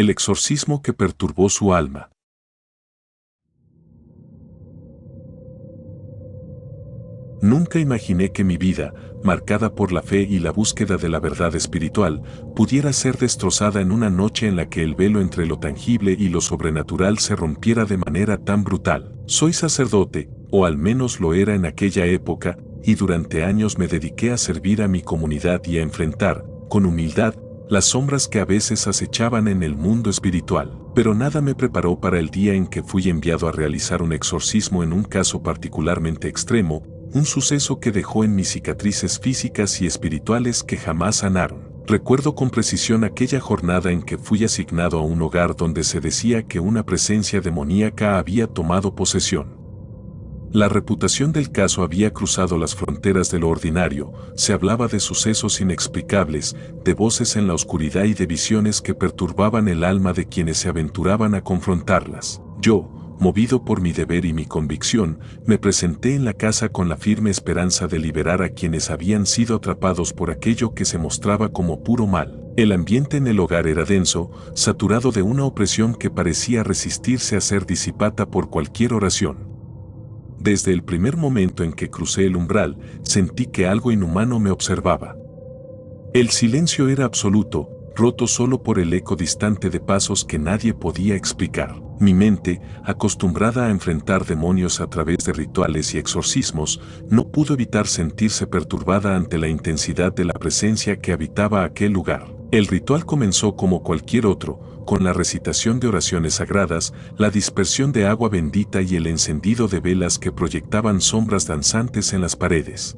El exorcismo que perturbó su alma. Nunca imaginé que mi vida, marcada por la fe y la búsqueda de la verdad espiritual, pudiera ser destrozada en una noche en la que el velo entre lo tangible y lo sobrenatural se rompiera de manera tan brutal. Soy sacerdote, o al menos lo era en aquella época, y durante años me dediqué a servir a mi comunidad y a enfrentar, con humildad, las sombras que a veces acechaban en el mundo espiritual. Pero nada me preparó para el día en que fui enviado a realizar un exorcismo en un caso particularmente extremo, un suceso que dejó en mí cicatrices físicas y espirituales que jamás sanaron. Recuerdo con precisión aquella jornada en que fui asignado a un hogar donde se decía que una presencia demoníaca había tomado posesión. La reputación del caso había cruzado las fronteras de lo ordinario, se hablaba de sucesos inexplicables, de voces en la oscuridad y de visiones que perturbaban el alma de quienes se aventuraban a confrontarlas. Yo, movido por mi deber y mi convicción, me presenté en la casa con la firme esperanza de liberar a quienes habían sido atrapados por aquello que se mostraba como puro mal. El ambiente en el hogar era denso, saturado de una opresión que parecía resistirse a ser disipada por cualquier oración. Desde el primer momento en que crucé el umbral, sentí que algo inhumano me observaba. El silencio era absoluto, roto solo por el eco distante de pasos que nadie podía explicar. Mi mente, acostumbrada a enfrentar demonios a través de rituales y exorcismos, no pudo evitar sentirse perturbada ante la intensidad de la presencia que habitaba aquel lugar. El ritual comenzó como cualquier otro, con la recitación de oraciones sagradas, la dispersión de agua bendita y el encendido de velas que proyectaban sombras danzantes en las paredes.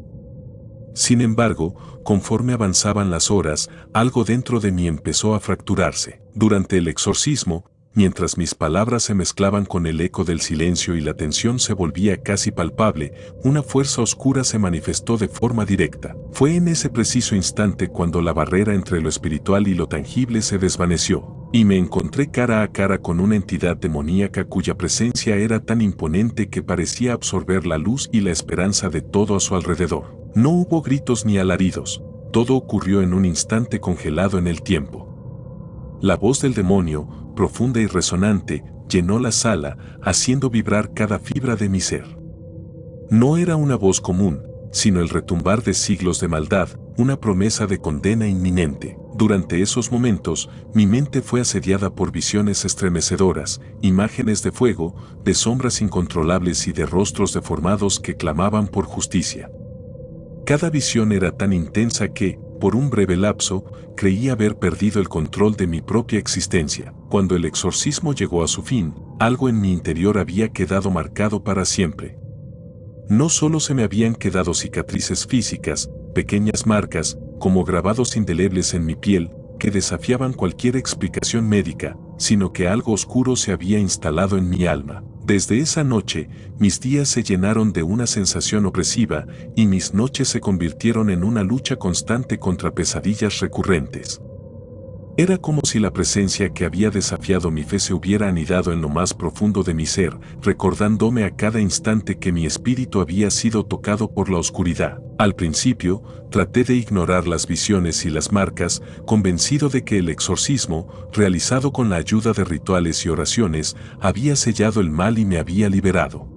Sin embargo, conforme avanzaban las horas, algo dentro de mí empezó a fracturarse. Durante el exorcismo, mientras mis palabras se mezclaban con el eco del silencio y la tensión se volvía casi palpable, una fuerza oscura se manifestó de forma directa. Fue en ese preciso instante cuando la barrera entre lo espiritual y lo tangible se desvaneció, y me encontré cara a cara con una entidad demoníaca cuya presencia era tan imponente que parecía absorber la luz y la esperanza de todo a su alrededor. No hubo gritos ni alaridos, todo ocurrió en un instante congelado en el tiempo. La voz del demonio, profunda y resonante, llenó la sala, haciendo vibrar cada fibra de mi ser. No era una voz común, sino el retumbar de siglos de maldad, una promesa de condena inminente. Durante esos momentos, mi mente fue asediada por visiones estremecedoras, imágenes de fuego, de sombras incontrolables y de rostros deformados que clamaban por justicia. Cada visión era tan intensa que, por un breve lapso, creí haber perdido el control de mi propia existencia. Cuando el exorcismo llegó a su fin, algo en mi interior había quedado marcado para siempre. No solo se me habían quedado cicatrices físicas, pequeñas marcas, como grabados indelebles en mi piel, que desafiaban cualquier explicación médica, sino que algo oscuro se había instalado en mi alma. Desde esa noche, mis días se llenaron de una sensación opresiva y mis noches se convirtieron en una lucha constante contra pesadillas recurrentes. Era como si la presencia que había desafiado mi fe se hubiera anidado en lo más profundo de mi ser, recordándome a cada instante que mi espíritu había sido tocado por la oscuridad. Al principio, traté de ignorar las visiones y las marcas, convencido de que el exorcismo, realizado con la ayuda de rituales y oraciones, había sellado el mal y me había liberado.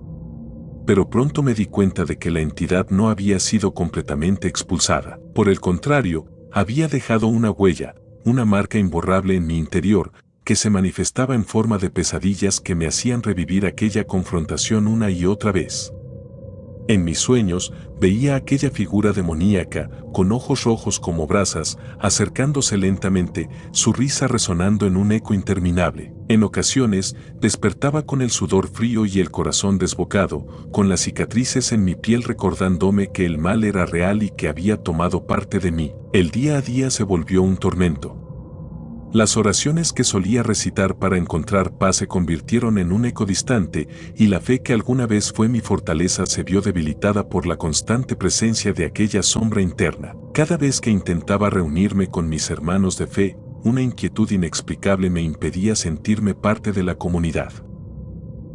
Pero pronto me di cuenta de que la entidad no había sido completamente expulsada. Por el contrario, había dejado una huella, una marca imborrable en mi interior, que se manifestaba en forma de pesadillas que me hacían revivir aquella confrontación una y otra vez. En mis sueños, veía aquella figura demoníaca, con ojos rojos como brasas, acercándose lentamente, su risa resonando en un eco interminable. En ocasiones, despertaba con el sudor frío y el corazón desbocado, con las cicatrices en mi piel recordándome que el mal era real y que había tomado parte de mí. El día a día se volvió un tormento. Las oraciones que solía recitar para encontrar paz se convirtieron en un eco distante, y la fe que alguna vez fue mi fortaleza se vio debilitada por la constante presencia de aquella sombra interna. Cada vez que intentaba reunirme con mis hermanos de fe, una inquietud inexplicable me impedía sentirme parte de la comunidad.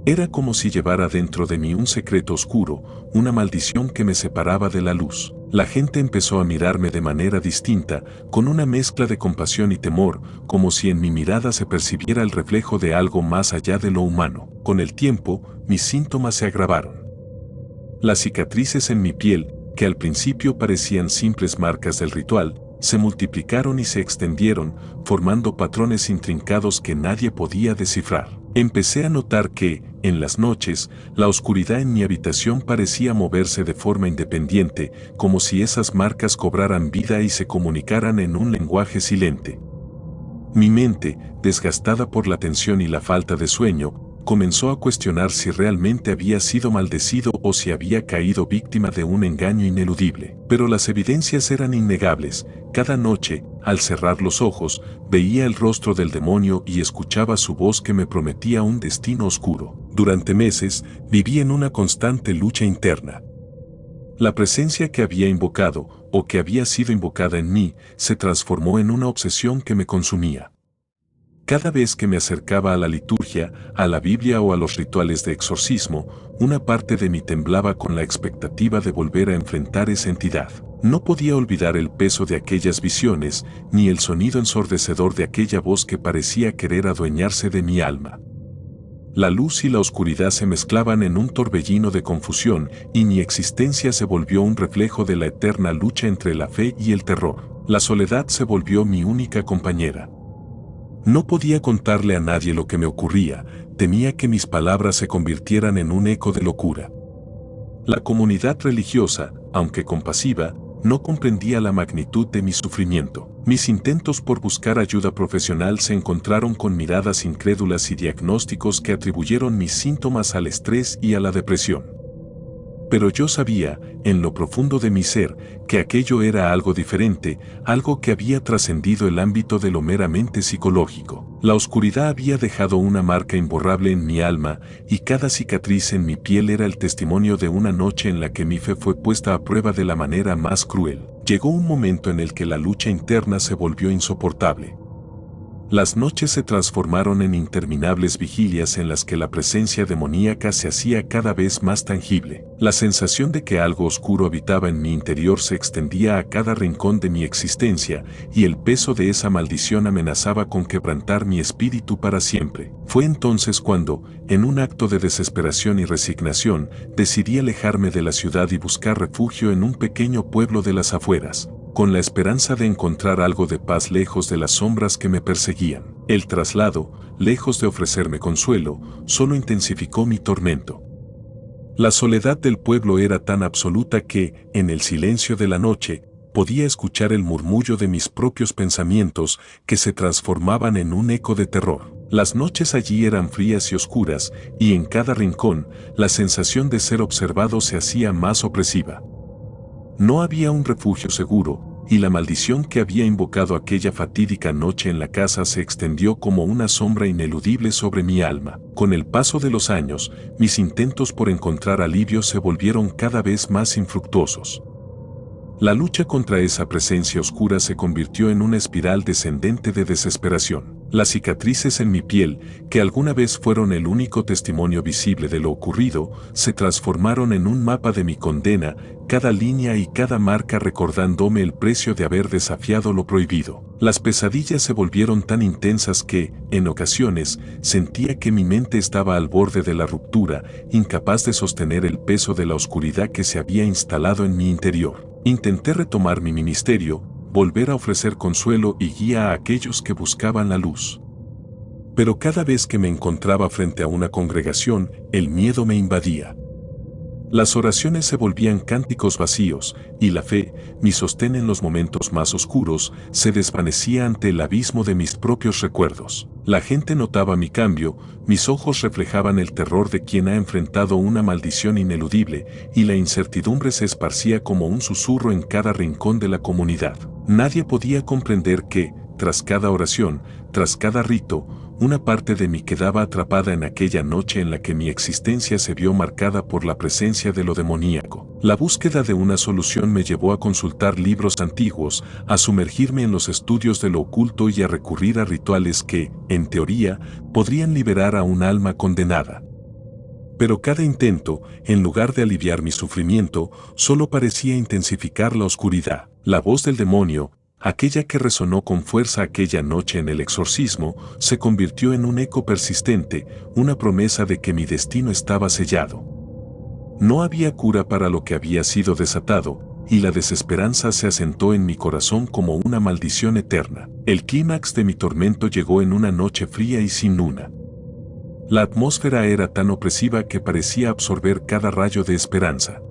Era como si llevara dentro de mí un secreto oscuro, una maldición que me separaba de la luz. La gente empezó a mirarme de manera distinta, con una mezcla de compasión y temor, como si en mi mirada se percibiera el reflejo de algo más allá de lo humano. Con el tiempo, mis síntomas se agravaron. Las cicatrices en mi piel, que al principio parecían simples marcas del ritual, se multiplicaron y se extendieron, formando patrones intrincados que nadie podía descifrar. Empecé a notar que, en las noches, la oscuridad en mi habitación parecía moverse de forma independiente, como si esas marcas cobraran vida y se comunicaran en un lenguaje silente. Mi mente, desgastada por la tensión y la falta de sueño, comenzó a cuestionar si realmente había sido maldecido o si había caído víctima de un engaño ineludible. Pero las evidencias eran innegables. Cada noche, al cerrar los ojos, veía el rostro del demonio y escuchaba su voz que me prometía un destino oscuro. Durante meses, viví en una constante lucha interna. La presencia que había invocado, o que había sido invocada en mí, se transformó en una obsesión que me consumía. Cada vez que me acercaba a la liturgia, a la Biblia o a los rituales de exorcismo, una parte de mí temblaba con la expectativa de volver a enfrentar esa entidad. No podía olvidar el peso de aquellas visiones, ni el sonido ensordecedor de aquella voz que parecía querer adueñarse de mi alma. La luz y la oscuridad se mezclaban en un torbellino de confusión, y mi existencia se volvió un reflejo de la eterna lucha entre la fe y el terror. La soledad se volvió mi única compañera. No podía contarle a nadie lo que me ocurría, temía que mis palabras se convirtieran en un eco de locura. La comunidad religiosa, aunque compasiva, no comprendía la magnitud de mi sufrimiento. Mis intentos por buscar ayuda profesional se encontraron con miradas incrédulas y diagnósticos que atribuyeron mis síntomas al estrés y a la depresión. Pero yo sabía, en lo profundo de mi ser, que aquello era algo diferente, algo que había trascendido el ámbito de lo meramente psicológico. La oscuridad había dejado una marca imborrable en mi alma, y cada cicatriz en mi piel era el testimonio de una noche en la que mi fe fue puesta a prueba de la manera más cruel. Llegó un momento en el que la lucha interna se volvió insoportable. Las noches se transformaron en interminables vigilias en las que la presencia demoníaca se hacía cada vez más tangible. La sensación de que algo oscuro habitaba en mi interior se extendía a cada rincón de mi existencia, y el peso de esa maldición amenazaba con quebrantar mi espíritu para siempre. Fue entonces cuando, en un acto de desesperación y resignación, decidí alejarme de la ciudad y buscar refugio en un pequeño pueblo de las afueras, con la esperanza de encontrar algo de paz lejos de las sombras que me perseguían. El traslado, lejos de ofrecerme consuelo, solo intensificó mi tormento. La soledad del pueblo era tan absoluta que, en el silencio de la noche, podía escuchar el murmullo de mis propios pensamientos que se transformaban en un eco de terror. Las noches allí eran frías y oscuras, y en cada rincón, la sensación de ser observado se hacía más opresiva. No había un refugio seguro, y la maldición que había invocado aquella fatídica noche en la casa se extendió como una sombra ineludible sobre mi alma. Con el paso de los años, mis intentos por encontrar alivio se volvieron cada vez más infructuosos. La lucha contra esa presencia oscura se convirtió en una espiral descendente de desesperación. Las cicatrices en mi piel, que alguna vez fueron el único testimonio visible de lo ocurrido, se transformaron en un mapa de mi condena, cada línea y cada marca recordándome el precio de haber desafiado lo prohibido. Las pesadillas se volvieron tan intensas que, en ocasiones, sentía que mi mente estaba al borde de la ruptura, incapaz de sostener el peso de la oscuridad que se había instalado en mi interior. Intenté retomar mi ministerio, volver a ofrecer consuelo y guía a aquellos que buscaban la luz. Pero cada vez que me encontraba frente a una congregación, el miedo me invadía. Las oraciones se volvían cánticos vacíos, y la fe, mi sostén en los momentos más oscuros, se desvanecía ante el abismo de mis propios recuerdos. La gente notaba mi cambio, mis ojos reflejaban el terror de quien ha enfrentado una maldición ineludible, y la incertidumbre se esparcía como un susurro en cada rincón de la comunidad. Nadie podía comprender que, tras cada oración, tras cada rito, una parte de mí quedaba atrapada en aquella noche en la que mi existencia se vio marcada por la presencia de lo demoníaco. La búsqueda de una solución me llevó a consultar libros antiguos, a sumergirme en los estudios de lo oculto y a recurrir a rituales que, en teoría, podrían liberar a un alma condenada. Pero cada intento, en lugar de aliviar mi sufrimiento, solo parecía intensificar la oscuridad. La voz del demonio, aquella que resonó con fuerza aquella noche en el exorcismo, se convirtió en un eco persistente, una promesa de que mi destino estaba sellado. No había cura para lo que había sido desatado, y la desesperanza se asentó en mi corazón como una maldición eterna. El clímax de mi tormento llegó en una noche fría y sin luna. La atmósfera era tan opresiva que parecía absorber cada rayo de esperanza.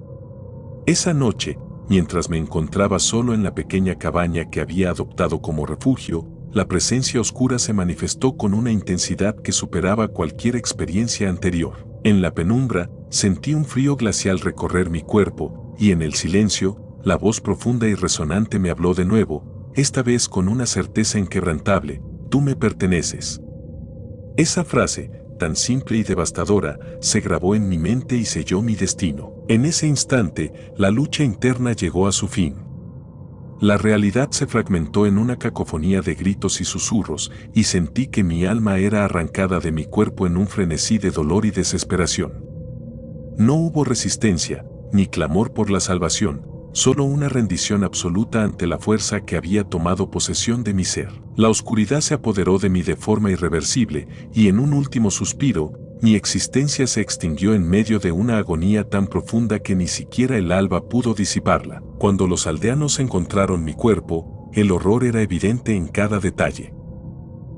Esa noche, mientras me encontraba solo en la pequeña cabaña que había adoptado como refugio, la presencia oscura se manifestó con una intensidad que superaba cualquier experiencia anterior. En la penumbra, sentí un frío glacial recorrer mi cuerpo, y en el silencio, la voz profunda y resonante me habló de nuevo, esta vez con una certeza inquebrantable: tú me perteneces. Esa frase, tan simple y devastadora, se grabó en mi mente y selló mi destino. En ese instante, la lucha interna llegó a su fin. La realidad se fragmentó en una cacofonía de gritos y susurros, y sentí que mi alma era arrancada de mi cuerpo en un frenesí de dolor y desesperación. No hubo resistencia, ni clamor por la salvación, solo una rendición absoluta ante la fuerza que había tomado posesión de mi ser. La oscuridad se apoderó de mí de forma irreversible, y en un último suspiro, mi existencia se extinguió en medio de una agonía tan profunda que ni siquiera el alba pudo disiparla. Cuando los aldeanos encontraron mi cuerpo, el horror era evidente en cada detalle.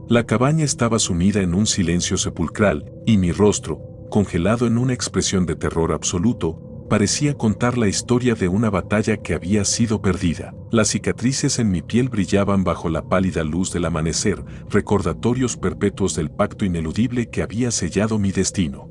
La cabaña estaba sumida en un silencio sepulcral, y mi rostro, congelado en una expresión de terror absoluto, parecía contar la historia de una batalla que había sido perdida. Las cicatrices en mi piel brillaban bajo la pálida luz del amanecer, recordatorios perpetuos del pacto ineludible que había sellado mi destino.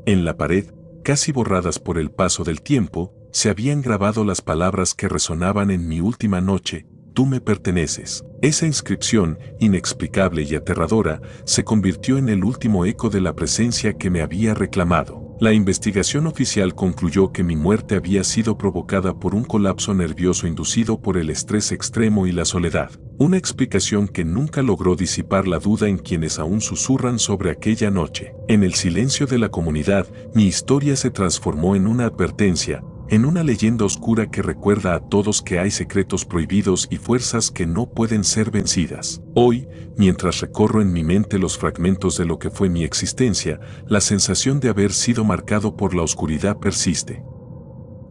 En la pared, casi borradas por el paso del tiempo, se habían grabado las palabras que resonaban en mi última noche: tú me perteneces. Esa inscripción, inexplicable y aterradora, se convirtió en el último eco de la presencia que me había reclamado. La investigación oficial concluyó que mi muerte había sido provocada por un colapso nervioso inducido por el estrés extremo y la soledad. Una explicación que nunca logró disipar la duda en quienes aún susurran sobre aquella noche. En el silencio de la comunidad, mi historia se transformó en una advertencia, en una leyenda oscura que recuerda a todos que hay secretos prohibidos y fuerzas que no pueden ser vencidas. Hoy, mientras recorro en mi mente los fragmentos de lo que fue mi existencia, la sensación de haber sido marcado por la oscuridad persiste.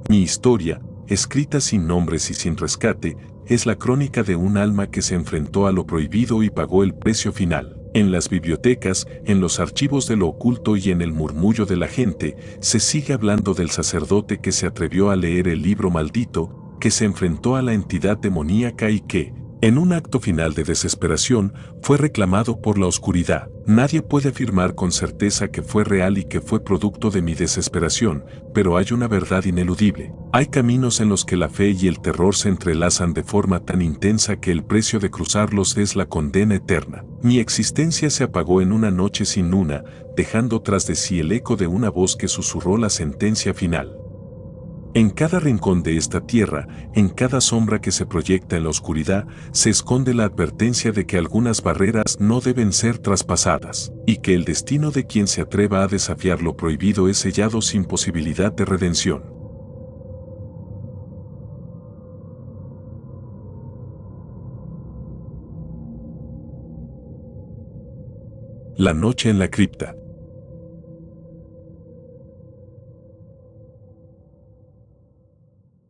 Mi historia, escrita sin nombres y sin rescate, es la crónica de un alma que se enfrentó a lo prohibido y pagó el precio final. En las bibliotecas, en los archivos de lo oculto y en el murmullo de la gente, se sigue hablando del sacerdote que se atrevió a leer el libro maldito, que se enfrentó a la entidad demoníaca y que, en un acto final de desesperación, fue reclamado por la oscuridad. Nadie puede afirmar con certeza que fue real y que fue producto de mi desesperación, pero hay una verdad ineludible. Hay caminos en los que la fe y el terror se entrelazan de forma tan intensa que el precio de cruzarlos es la condena eterna. Mi existencia se apagó en una noche sin luna, dejando tras de sí el eco de una voz que susurró la sentencia final. En cada rincón de esta tierra, en cada sombra que se proyecta en la oscuridad, se esconde la advertencia de que algunas barreras no deben ser traspasadas, y que el destino de quien se atreva a desafiar lo prohibido es sellado sin posibilidad de redención. La noche en la cripta.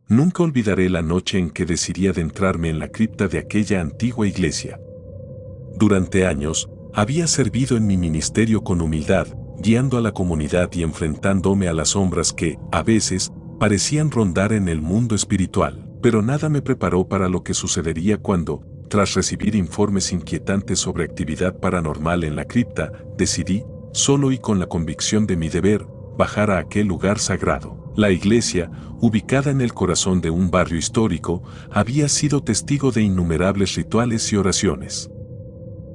Nunca olvidaré la noche en que decidí adentrarme en la cripta de aquella antigua iglesia. Durante años, había servido en mi ministerio con humildad, guiando a la comunidad y enfrentándome a las sombras que, a veces, parecían rondar en el mundo espiritual. Pero nada me preparó para lo que sucedería cuando, tras recibir informes inquietantes sobre actividad paranormal en la cripta, decidí, solo y con la convicción de mi deber, bajar a aquel lugar sagrado. La iglesia, ubicada en el corazón de un barrio histórico, había sido testigo de innumerables rituales y oraciones.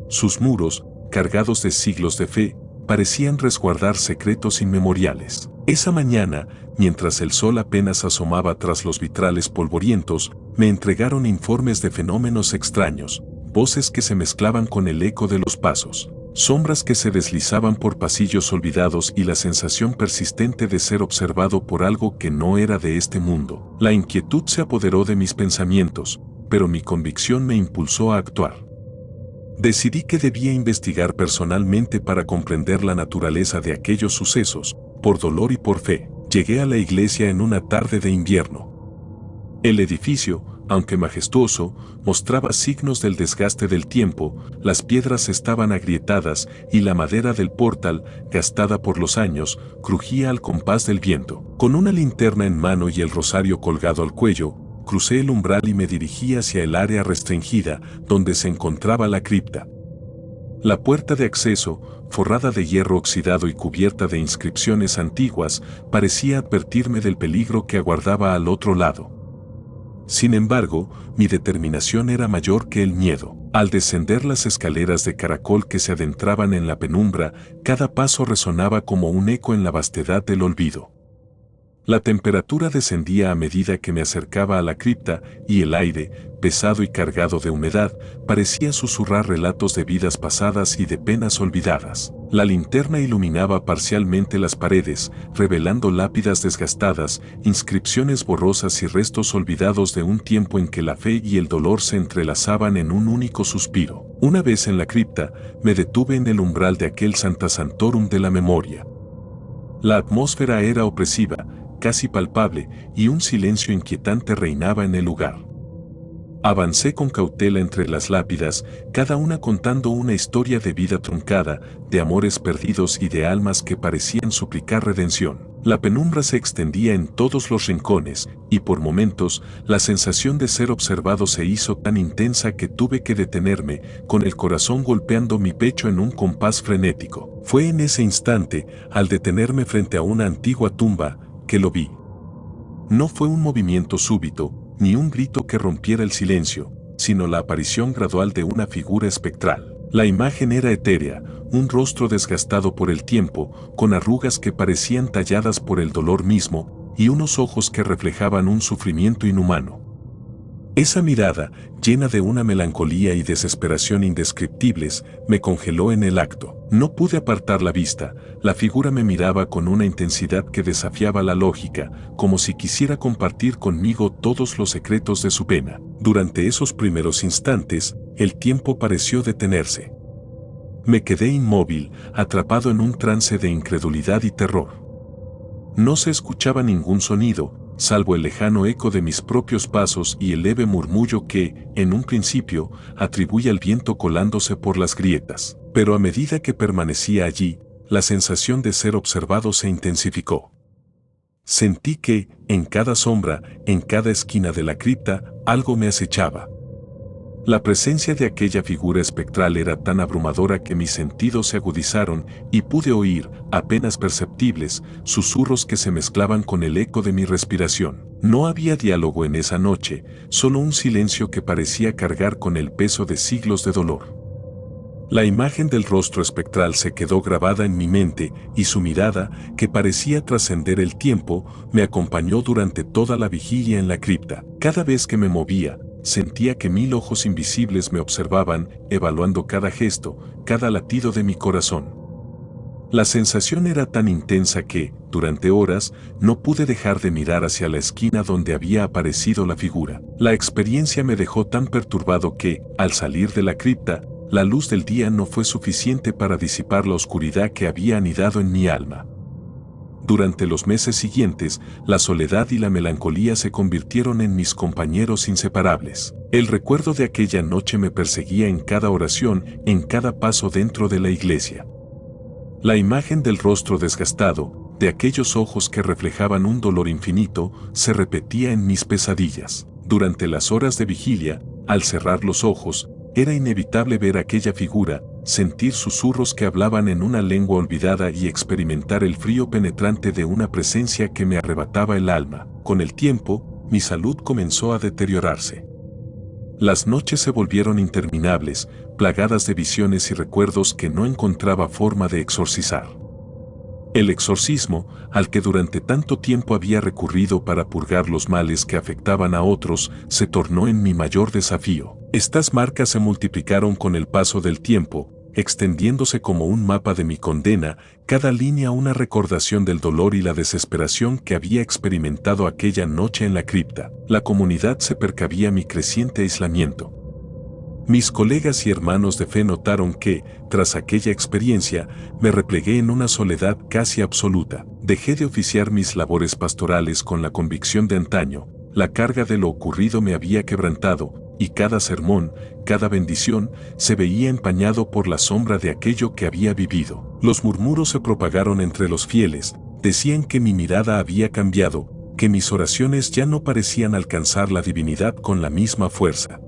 Sus muros, cargados de siglos de fe, parecían resguardar secretos inmemoriales. Esa mañana, mientras el sol apenas asomaba tras los vitrales polvorientos, me entregaron informes de fenómenos extraños, voces que se mezclaban con el eco de los pasos. sombras que se deslizaban por pasillos olvidados y la sensación persistente de ser observado por algo que no era de este mundo. La inquietud se apoderó de mis pensamientos, pero mi convicción me impulsó a actuar. Decidí que debía investigar personalmente para comprender la naturaleza de aquellos sucesos, por dolor y por fe. Llegué a la iglesia en una tarde de invierno. El edificio, aunque majestuoso, mostraba signos del desgaste del tiempo, las piedras estaban agrietadas y la madera del portal, gastada por los años, crujía al compás del viento. Con una linterna en mano y el rosario colgado al cuello, crucé el umbral y me dirigí hacia el área restringida, donde se encontraba la cripta. La puerta de acceso, forrada de hierro oxidado y cubierta de inscripciones antiguas, parecía advertirme del peligro que aguardaba al otro lado. Sin embargo, mi determinación era mayor que el miedo. Al descender las escaleras de caracol que se adentraban en la penumbra, cada paso resonaba como un eco en la vastedad del olvido. La temperatura descendía a medida que me acercaba a la cripta y el aire, pesado y cargado de humedad, parecía susurrar relatos de vidas pasadas y de penas olvidadas. La linterna iluminaba parcialmente las paredes, revelando lápidas desgastadas, inscripciones borrosas y restos olvidados de un tiempo en que la fe y el dolor se entrelazaban en un único suspiro. Una vez en la cripta, me detuve en el umbral de aquel Sancta Sanctorum de la memoria. La atmósfera era opresiva, casi palpable, y un silencio inquietante reinaba en el lugar. Avancé con cautela entre las lápidas, cada una contando una historia de vida truncada, de amores perdidos y de almas que parecían suplicar redención. La penumbra se extendía en todos los rincones, y por momentos, la sensación de ser observado se hizo tan intensa que tuve que detenerme, con el corazón golpeando mi pecho en un compás frenético. Fue en ese instante, al detenerme frente a una antigua tumba, que lo vi. No fue un movimiento súbito, ni un grito que rompiera el silencio, sino la aparición gradual de una figura espectral. La imagen era etérea, un rostro desgastado por el tiempo, con arrugas que parecían talladas por el dolor mismo, y unos ojos que reflejaban un sufrimiento inhumano. Esa mirada, llena de una melancolía y desesperación indescriptibles, me congeló en el acto. No pude apartar la vista, la figura me miraba con una intensidad que desafiaba la lógica, como si quisiera compartir conmigo todos los secretos de su pena. Durante esos primeros instantes, el tiempo pareció detenerse. Me quedé inmóvil, atrapado en un trance de incredulidad y terror. No se escuchaba ningún sonido, salvo el lejano eco de mis propios pasos y el leve murmullo que, en un principio, atribuí al viento colándose por las grietas. Pero a medida que permanecía allí, la sensación de ser observado se intensificó. Sentí que, en cada sombra, en cada esquina de la cripta, algo me acechaba. La presencia de aquella figura espectral era tan abrumadora que mis sentidos se agudizaron y pude oír, apenas perceptibles, susurros que se mezclaban con el eco de mi respiración. No había diálogo en esa noche, solo un silencio que parecía cargar con el peso de siglos de dolor. La imagen del rostro espectral se quedó grabada en mi mente y su mirada, que parecía trascender el tiempo, me acompañó durante toda la vigilia en la cripta. Cada vez que me movía, sentía que 1000 ojos invisibles me observaban, evaluando cada gesto, cada latido de mi corazón. La sensación era tan intensa que, durante horas, no pude dejar de mirar hacia la esquina donde había aparecido la figura. La experiencia me dejó tan perturbado que, al salir de la cripta, la luz del día no fue suficiente para disipar la oscuridad que había anidado en mi alma. Durante los meses siguientes, la soledad y la melancolía se convirtieron en mis compañeros inseparables. El recuerdo de aquella noche me perseguía en cada oración, en cada paso dentro de la iglesia. La imagen del rostro desgastado, de aquellos ojos que reflejaban un dolor infinito, se repetía en mis pesadillas. Durante las horas de vigilia, al cerrar los ojos, era inevitable ver aquella figura, sentir susurros que hablaban en una lengua olvidada y experimentar el frío penetrante de una presencia que me arrebataba el alma. Con el tiempo, mi salud comenzó a deteriorarse. Las noches se volvieron interminables, plagadas de visiones y recuerdos que no encontraba forma de exorcizar. El exorcismo, al que durante tanto tiempo había recurrido para purgar los males que afectaban a otros, se tornó en mi mayor desafío. Estas marcas se multiplicaron con el paso del tiempo, extendiéndose como un mapa de mi condena, cada línea una recordación del dolor y la desesperación que había experimentado aquella noche en la cripta. La comunidad se percabía mi creciente aislamiento. Mis colegas y hermanos de fe notaron que, tras aquella experiencia, me replegué en una soledad casi absoluta. Dejé de oficiar mis labores pastorales con la convicción de antaño. La carga de lo ocurrido me había quebrantado, y cada sermón, cada bendición, se veía empañado por la sombra de aquello que había vivido. Los murmuros se propagaron entre los fieles, decían que mi mirada había cambiado, que mis oraciones ya no parecían alcanzar la divinidad con la misma fuerza.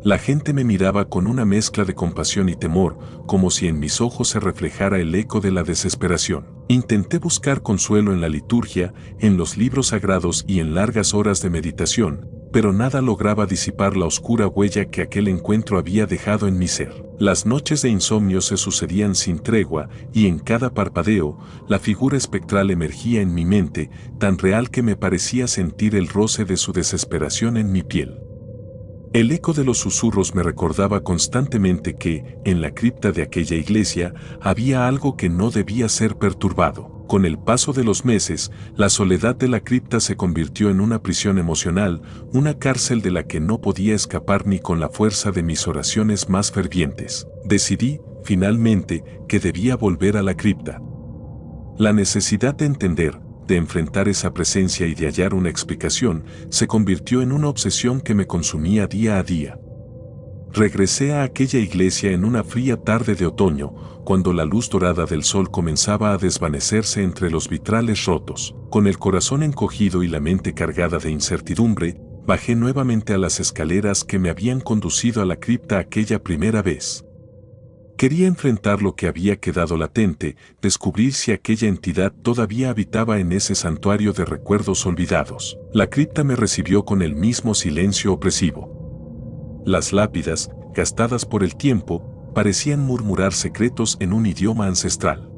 La gente me miraba con una mezcla de compasión y temor, como si en mis ojos se reflejara el eco de la desesperación. Intenté buscar consuelo en la liturgia, en los libros sagrados y en largas horas de meditación, pero nada lograba disipar la oscura huella que aquel encuentro había dejado en mi ser. Las noches de insomnio se sucedían sin tregua, y en cada parpadeo, la figura espectral emergía en mi mente, tan real que me parecía sentir el roce de su desesperación en mi piel. El eco de los susurros me recordaba constantemente que, en la cripta de aquella iglesia, había algo que no debía ser perturbado. Con el paso de los meses, la soledad de la cripta se convirtió en una prisión emocional, una cárcel de la que no podía escapar ni con la fuerza de mis oraciones más fervientes. Decidí, finalmente, que debía volver a la cripta. La necesidad de entender, de enfrentar esa presencia y de hallar una explicación, se convirtió en una obsesión que me consumía día a día. Regresé a aquella iglesia en una fría tarde de otoño, cuando la luz dorada del sol comenzaba a desvanecerse entre los vitrales rotos. Con el corazón encogido y la mente cargada de incertidumbre, bajé nuevamente a las escaleras que me habían conducido a la cripta aquella primera vez. Quería enfrentar lo que había quedado latente, descubrir si aquella entidad todavía habitaba en ese santuario de recuerdos olvidados. La cripta me recibió con el mismo silencio opresivo. Las lápidas, gastadas por el tiempo, parecían murmurar secretos en un idioma ancestral.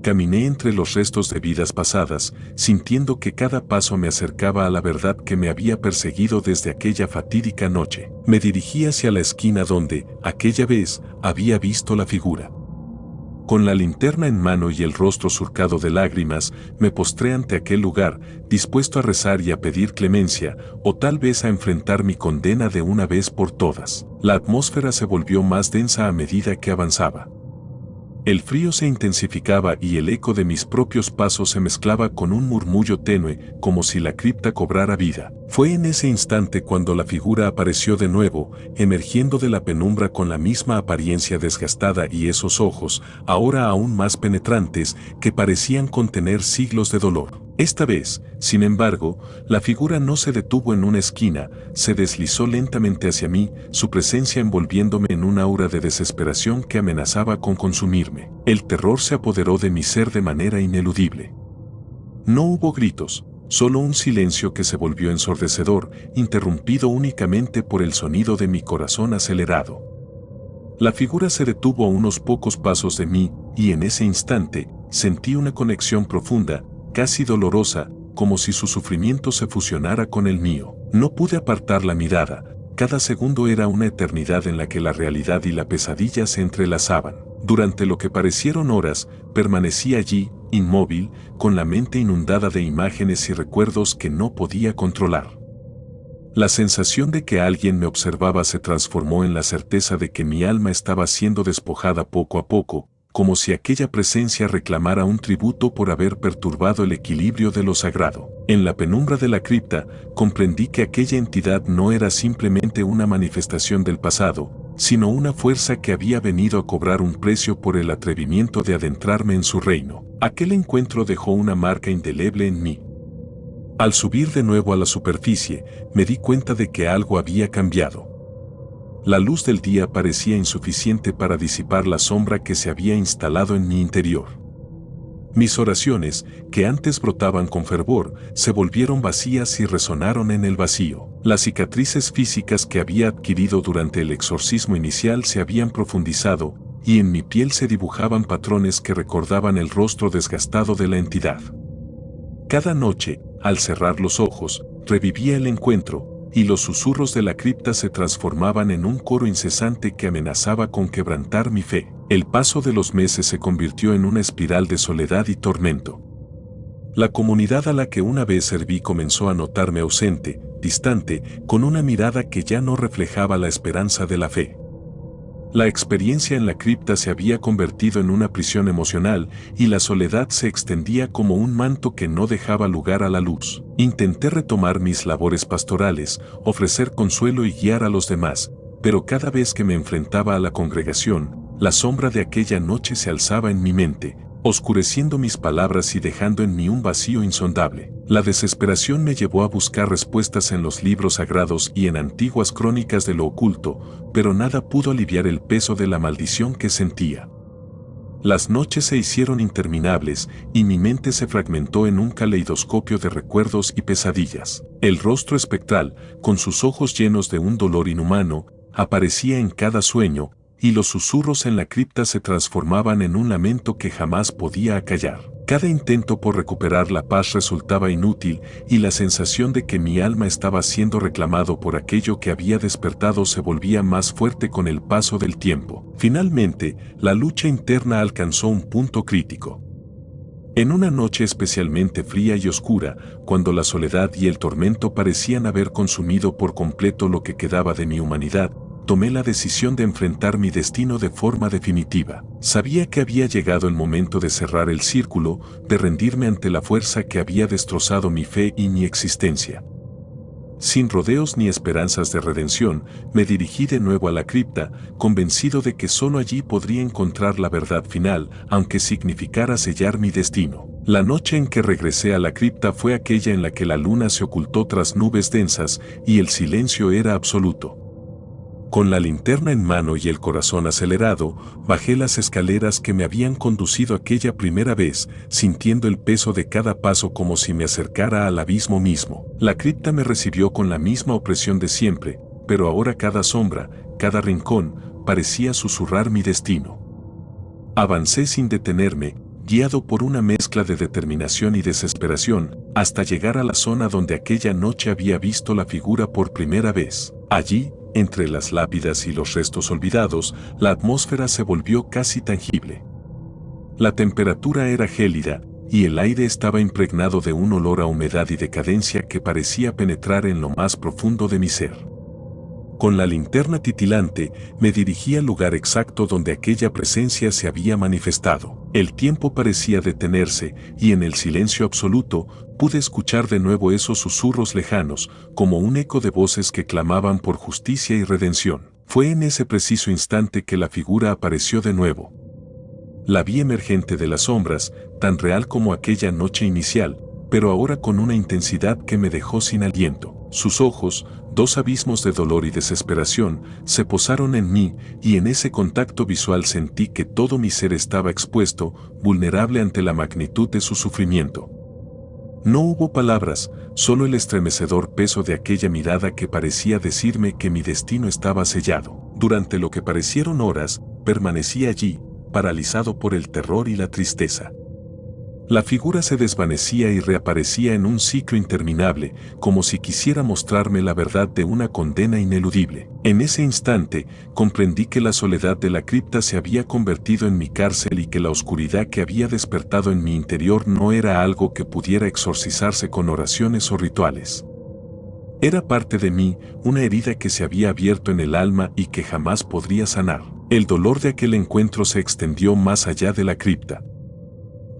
Caminé entre los restos de vidas pasadas, sintiendo que cada paso me acercaba a la verdad que me había perseguido desde aquella fatídica noche. Me dirigí hacia la esquina donde, aquella vez, había visto la figura. Con la linterna en mano y el rostro surcado de lágrimas, me postré ante aquel lugar, dispuesto a rezar y a pedir clemencia, o tal vez a enfrentar mi condena de una vez por todas. La atmósfera se volvió más densa a medida que avanzaba. El frío se intensificaba y el eco de mis propios pasos se mezclaba con un murmullo tenue, como si la cripta cobrara vida. Fue en ese instante cuando la figura apareció de nuevo, emergiendo de la penumbra con la misma apariencia desgastada y esos ojos, ahora aún más penetrantes, que parecían contener siglos de dolor. Esta vez, sin embargo, la figura no se detuvo en una esquina, se deslizó lentamente hacia mí, su presencia envolviéndome en un aura de desesperación que amenazaba con consumirme. El terror se apoderó de mi ser de manera ineludible. No hubo gritos, solo un silencio que se volvió ensordecedor, interrumpido únicamente por el sonido de mi corazón acelerado. La figura se detuvo a unos pocos pasos de mí, y en ese instante, sentí una conexión profunda, casi dolorosa, como si su sufrimiento se fusionara con el mío. No pude apartar la mirada, cada segundo era una eternidad en la que la realidad y la pesadilla se entrelazaban. Durante lo que parecieron horas, permanecí allí, inmóvil, con la mente inundada de imágenes y recuerdos que no podía controlar. La sensación de que alguien me observaba se transformó en la certeza de que mi alma estaba siendo despojada poco a poco, como si aquella presencia reclamara un tributo por haber perturbado el equilibrio de lo sagrado. En la penumbra de la cripta, comprendí que aquella entidad no era simplemente una manifestación del pasado, sino una fuerza que había venido a cobrar un precio por el atrevimiento de adentrarme en su reino. Aquel encuentro dejó una marca indeleble en mí. Al subir de nuevo a la superficie, me di cuenta de que algo había cambiado. La luz del día parecía insuficiente para disipar la sombra que se había instalado en mi interior. Mis oraciones, que antes brotaban con fervor, se volvieron vacías y resonaron en el vacío. Las cicatrices físicas que había adquirido durante el exorcismo inicial se habían profundizado, y en mi piel se dibujaban patrones que recordaban el rostro desgastado de la entidad. Cada noche, al cerrar los ojos, revivía el encuentro, y los susurros de la cripta se transformaban en un coro incesante que amenazaba con quebrantar mi fe. El paso de los meses se convirtió en una espiral de soledad y tormento. La comunidad a la que una vez serví comenzó a notarme ausente, distante, con una mirada que ya no reflejaba la esperanza de la fe. La experiencia en la cripta se había convertido en una prisión emocional y la soledad se extendía como un manto que no dejaba lugar a la luz. Intenté retomar mis labores pastorales, ofrecer consuelo y guiar a los demás, pero cada vez que me enfrentaba a la congregación, la sombra de aquella noche se alzaba en mi mente, oscureciendo mis palabras y dejando en mí un vacío insondable. La desesperación me llevó a buscar respuestas en los libros sagrados y en antiguas crónicas de lo oculto, pero nada pudo aliviar el peso de la maldición que sentía. Las noches se hicieron interminables y mi mente se fragmentó en un caleidoscopio de recuerdos y pesadillas. El rostro espectral, con sus ojos llenos de un dolor inhumano, aparecía en cada sueño, y los susurros en la cripta se transformaban en un lamento que jamás podía acallar. Cada intento por recuperar la paz resultaba inútil y la sensación de que mi alma estaba siendo reclamado por aquello que había despertado se volvía más fuerte con el paso del tiempo. Finalmente, la lucha interna alcanzó un punto crítico. En una noche especialmente fría y oscura, cuando la soledad y el tormento parecían haber consumido por completo lo que quedaba de mi humanidad, tomé la decisión de enfrentar mi destino de forma definitiva. Sabía que había llegado el momento de cerrar el círculo, de rendirme ante la fuerza que había destrozado mi fe y mi existencia. Sin rodeos ni esperanzas de redención, me dirigí de nuevo a la cripta, convencido de que solo allí podría encontrar la verdad final, aunque significara sellar mi destino. La noche en que regresé a la cripta fue aquella en la que la luna se ocultó tras nubes densas y el silencio era absoluto. Con la linterna en mano y el corazón acelerado, bajé las escaleras que me habían conducido aquella primera vez, sintiendo el peso de cada paso como si me acercara al abismo mismo. La cripta me recibió con la misma opresión de siempre, pero ahora cada sombra, cada rincón, parecía susurrar mi destino. Avancé sin detenerme, guiado por una mezcla de determinación y desesperación, hasta llegar a la zona donde aquella noche había visto la figura por primera vez. Allí, entre las lápidas y los restos olvidados, la atmósfera se volvió casi tangible. La temperatura era gélida, y el aire estaba impregnado de un olor a humedad y decadencia que parecía penetrar en lo más profundo de mi ser. Con la linterna titilante, me dirigí al lugar exacto donde aquella presencia se había manifestado. El tiempo parecía detenerse, y en el silencio absoluto, pude escuchar de nuevo esos susurros lejanos, como un eco de voces que clamaban por justicia y redención. Fue en ese preciso instante que la figura apareció de nuevo. La vi emergente de las sombras, tan real como aquella noche inicial, pero ahora con una intensidad que me dejó sin aliento. Sus ojos, dos abismos de dolor y desesperación, se posaron en mí, y en ese contacto visual sentí que todo mi ser estaba expuesto, vulnerable ante la magnitud de su sufrimiento. No hubo palabras, solo el estremecedor peso de aquella mirada que parecía decirme que mi destino estaba sellado. Durante lo que parecieron horas, permanecí allí, paralizado por el terror y la tristeza. La figura se desvanecía y reaparecía en un ciclo interminable, como si quisiera mostrarme la verdad de una condena ineludible. En ese instante, comprendí que la soledad de la cripta se había convertido en mi cárcel y que la oscuridad que había despertado en mi interior no era algo que pudiera exorcizarse con oraciones o rituales. Era parte de mí, una herida que se había abierto en el alma y que jamás podría sanar. El dolor de aquel encuentro se extendió más allá de la cripta.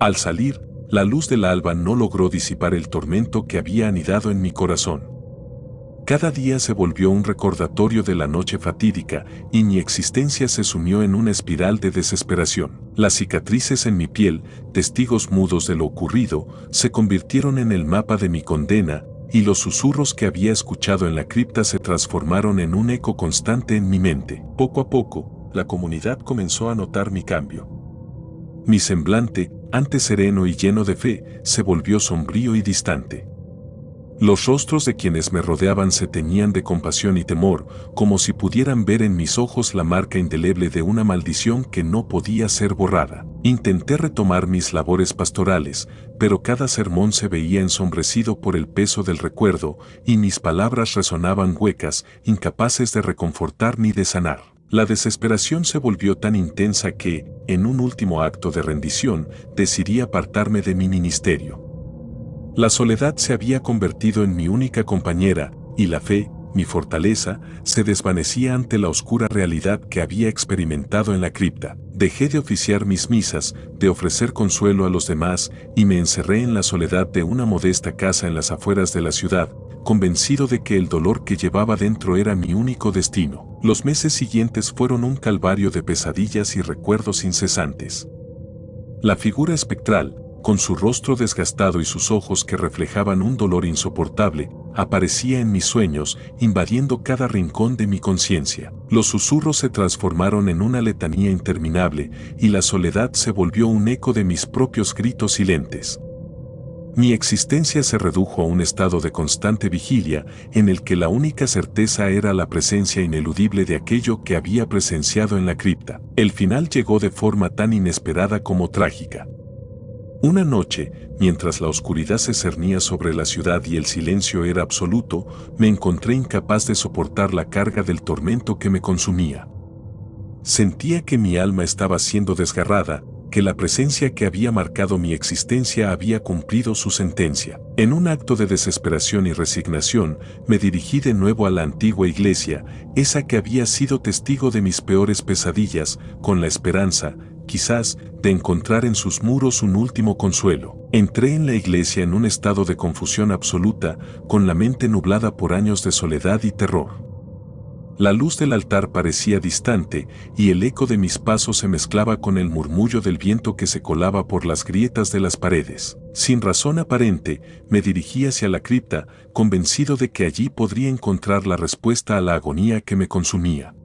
Al salir, la luz del alba no logró disipar el tormento que había anidado en mi corazón. Cada día se volvió un recordatorio de la noche fatídica, y mi existencia se sumió en una espiral de desesperación. Las cicatrices en mi piel, testigos mudos de lo ocurrido, se convirtieron en el mapa de mi condena, y los susurros que había escuchado en la cripta se transformaron en un eco constante en mi mente. Poco a poco, la comunidad comenzó a notar mi cambio. Mi semblante, antes sereno y lleno de fe, se volvió sombrío y distante. Los rostros de quienes me rodeaban se teñían de compasión y temor, como si pudieran ver en mis ojos la marca indeleble de una maldición que no podía ser borrada. Intenté retomar mis labores pastorales, pero cada sermón se veía ensombrecido por el peso del recuerdo, y mis palabras resonaban huecas, incapaces de reconfortar ni de sanar. La desesperación se volvió tan intensa que, en un último acto de rendición, decidí apartarme de mi ministerio. La soledad se había convertido en mi única compañera, y la fe, mi fortaleza, se desvanecía ante la oscura realidad que había experimentado en la cripta. Dejé de oficiar mis misas, de ofrecer consuelo a los demás, y me encerré en la soledad de una modesta casa en las afueras de la ciudad, convencido de que el dolor que llevaba dentro era mi único destino. Los meses siguientes fueron un calvario de pesadillas y recuerdos incesantes. La figura espectral, con su rostro desgastado y sus ojos que reflejaban un dolor insoportable, aparecía en mis sueños, invadiendo cada rincón de mi conciencia. Los susurros se transformaron en una letanía interminable, y la soledad se volvió un eco de mis propios gritos silentes. Mi existencia se redujo a un estado de constante vigilia, en el que la única certeza era la presencia ineludible de aquello que había presenciado en la cripta. El final llegó de forma tan inesperada como trágica. Una noche, mientras la oscuridad se cernía sobre la ciudad y el silencio era absoluto, me encontré incapaz de soportar la carga del tormento que me consumía. Sentía que mi alma estaba siendo desgarrada, que la presencia que había marcado mi existencia había cumplido su sentencia. En un acto de desesperación y resignación, me dirigí de nuevo a la antigua iglesia, esa que había sido testigo de mis peores pesadillas, con la esperanza, quizás, de encontrar en sus muros un último consuelo. Entré en la iglesia en un estado de confusión absoluta, con la mente nublada por años de soledad y terror. La luz del altar parecía distante, y el eco de mis pasos se mezclaba con el murmullo del viento que se colaba por las grietas de las paredes. Sin razón aparente, me dirigí hacia la cripta, convencido de que allí podría encontrar la respuesta a la agonía que me consumía.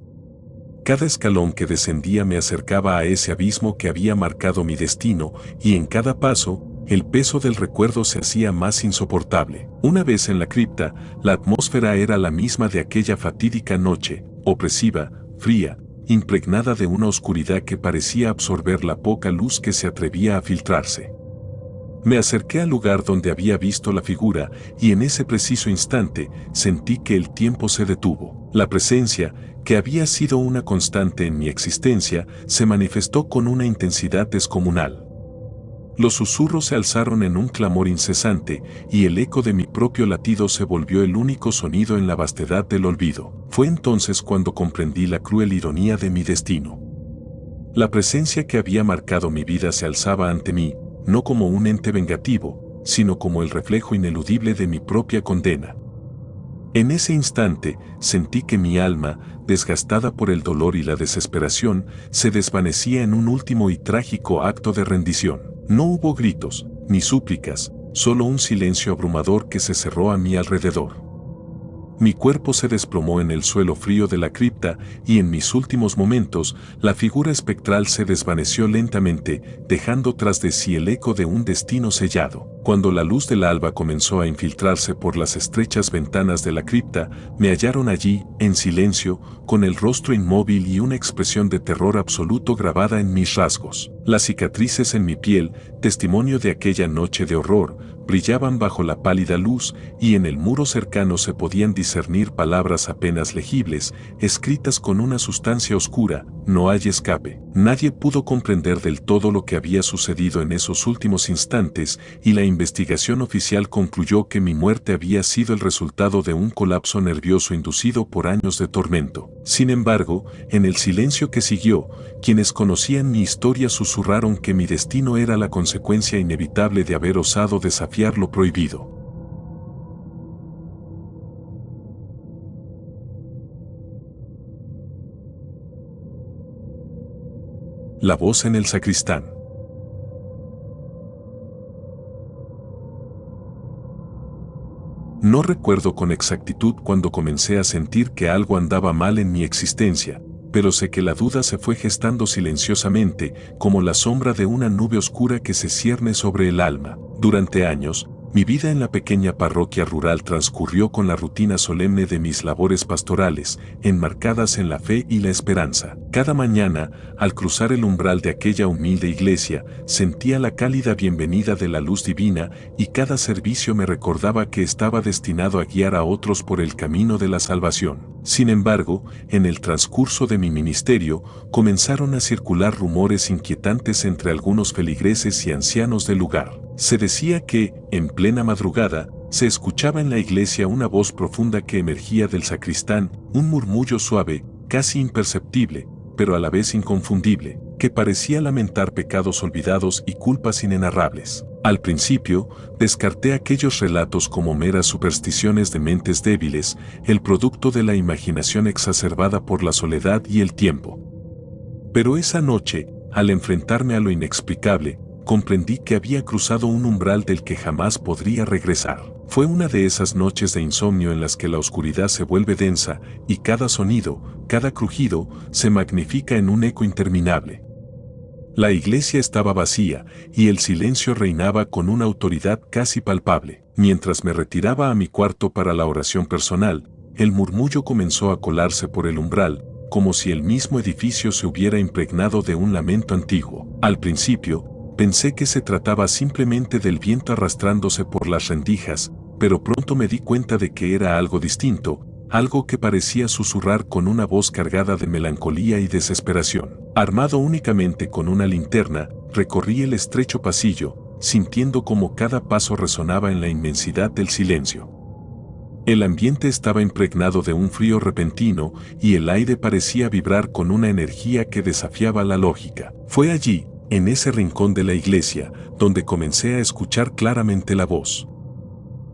Cada escalón que descendía me acercaba a ese abismo que había marcado mi destino, y en cada paso, el peso del recuerdo se hacía más insoportable. Una vez en la cripta, la atmósfera era la misma de aquella fatídica noche, opresiva, fría, impregnada de una oscuridad que parecía absorber la poca luz que se atrevía a filtrarse. Me acerqué al lugar donde había visto la figura, y en ese preciso instante sentí que el tiempo se detuvo. La presencia, que había sido una constante en mi existencia, se manifestó con una intensidad descomunal. Los susurros se alzaron en un clamor incesante, y el eco de mi propio latido se volvió el único sonido en la vastedad del olvido. Fue entonces cuando comprendí la cruel ironía de mi destino. La presencia que había marcado mi vida se alzaba ante mí, no como un ente vengativo, sino como el reflejo ineludible de mi propia condena. En ese instante, sentí que mi alma, desgastada por el dolor y la desesperación, se desvanecía en un último y trágico acto de rendición. No hubo gritos, ni súplicas, solo un silencio abrumador que se cerró a mi alrededor. Mi cuerpo se desplomó en el suelo frío de la cripta, y en mis últimos momentos, la figura espectral se desvaneció lentamente, dejando tras de sí el eco de un destino sellado. Cuando la luz del alba comenzó a infiltrarse por las estrechas ventanas de la cripta, me hallaron allí, en silencio, con el rostro inmóvil y una expresión de terror absoluto grabada en mis rasgos. Las cicatrices en mi piel, testimonio de aquella noche de horror, brillaban bajo la pálida luz, y en el muro cercano se podían discernir palabras apenas legibles, escritas con una sustancia oscura: no hay escape. Nadie pudo comprender del todo lo que había sucedido en esos últimos instantes, y la investigación oficial concluyó que mi muerte había sido el resultado de un colapso nervioso inducido por años de tormento. Sin embargo, en el silencio que siguió, quienes conocían mi historia susurraron que mi destino era la consecuencia inevitable de haber osado desafiar lo prohibido. La voz en el sacristán. No recuerdo con exactitud cuando comencé a sentir que algo andaba mal en mi existencia, pero sé que la duda se fue gestando silenciosamente, como la sombra de una nube oscura que se cierne sobre el alma. Durante años, Mi vida en la pequeña parroquia rural transcurrió con la rutina solemne de mis labores pastorales, enmarcadas en la fe y la esperanza. Cada mañana, al cruzar el umbral de aquella humilde iglesia, sentía la cálida bienvenida de la luz divina y cada servicio me recordaba que estaba destinado a guiar a otros por el camino de la salvación. Sin embargo, en el transcurso de mi ministerio, comenzaron a circular rumores inquietantes entre algunos feligreses y ancianos del lugar. Se decía que, en plena madrugada, se escuchaba en la iglesia una voz profunda que emergía del sacristán, un murmullo suave, casi imperceptible, pero a la vez inconfundible, que parecía lamentar pecados olvidados y culpas inenarrables. Al principio, descarté aquellos relatos como meras supersticiones de mentes débiles, el producto de la imaginación exacerbada por la soledad y el tiempo. Pero esa noche, al enfrentarme a lo inexplicable, comprendí que había cruzado un umbral del que jamás podría regresar. Fue una de esas noches de insomnio en las que la oscuridad se vuelve densa y cada sonido, cada crujido, se magnifica en un eco interminable. La iglesia estaba vacía y el silencio reinaba con una autoridad casi palpable. Mientras me retiraba a mi cuarto para la oración personal, el murmullo comenzó a colarse por el umbral, como si el mismo edificio se hubiera impregnado de un lamento antiguo. Al principio, pensé que se trataba simplemente del viento arrastrándose por las rendijas, pero pronto me di cuenta de que era algo distinto, algo que parecía susurrar con una voz cargada de melancolía y desesperación. Armado únicamente con una linterna, recorrí el estrecho pasillo, sintiendo cómo cada paso resonaba en la inmensidad del silencio. El ambiente estaba impregnado de un frío repentino y el aire parecía vibrar con una energía que desafiaba la lógica. Fue allí, en ese rincón de la iglesia, donde comencé a escuchar claramente la voz.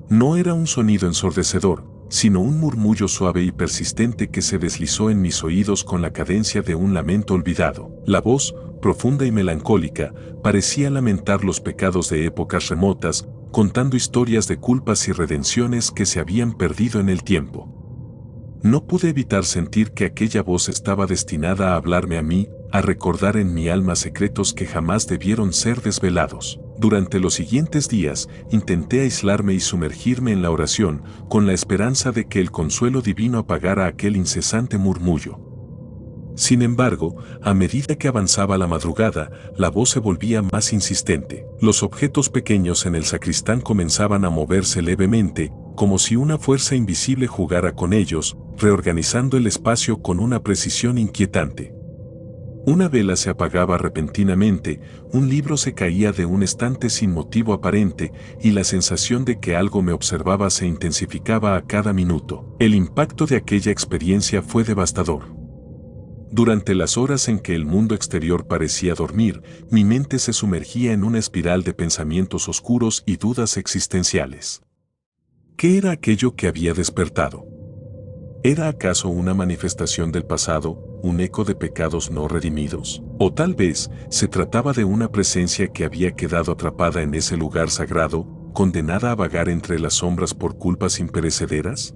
No era un sonido ensordecedor, sino un murmullo suave y persistente que se deslizó en mis oídos con la cadencia de un lamento olvidado. La voz, profunda y melancólica, parecía lamentar los pecados de épocas remotas, contando historias de culpas y redenciones que se habían perdido en el tiempo. No pude evitar sentir que aquella voz estaba destinada a hablarme a mí, a recordar en mi alma secretos que jamás debieron ser desvelados. Durante los siguientes días, intenté aislarme y sumergirme en la oración, con la esperanza de que el consuelo divino apagara aquel incesante murmullo. Sin embargo, a medida que avanzaba la madrugada, la voz se volvía más insistente. Los objetos pequeños en el sacristán comenzaban a moverse levemente, como si una fuerza invisible jugara con ellos, reorganizando el espacio con una precisión inquietante. Una vela se apagaba repentinamente, un libro se caía de un estante sin motivo aparente y la sensación de que algo me observaba se intensificaba a cada minuto. El impacto de aquella experiencia fue devastador. Durante las horas en que el mundo exterior parecía dormir, mi mente se sumergía en una espiral de pensamientos oscuros y dudas existenciales. ¿Qué era aquello que había despertado? ¿Era acaso una manifestación del pasado, un eco de pecados no redimidos? ¿O tal vez se trataba de una presencia que había quedado atrapada en ese lugar sagrado, condenada a vagar entre las sombras por culpas imperecederas?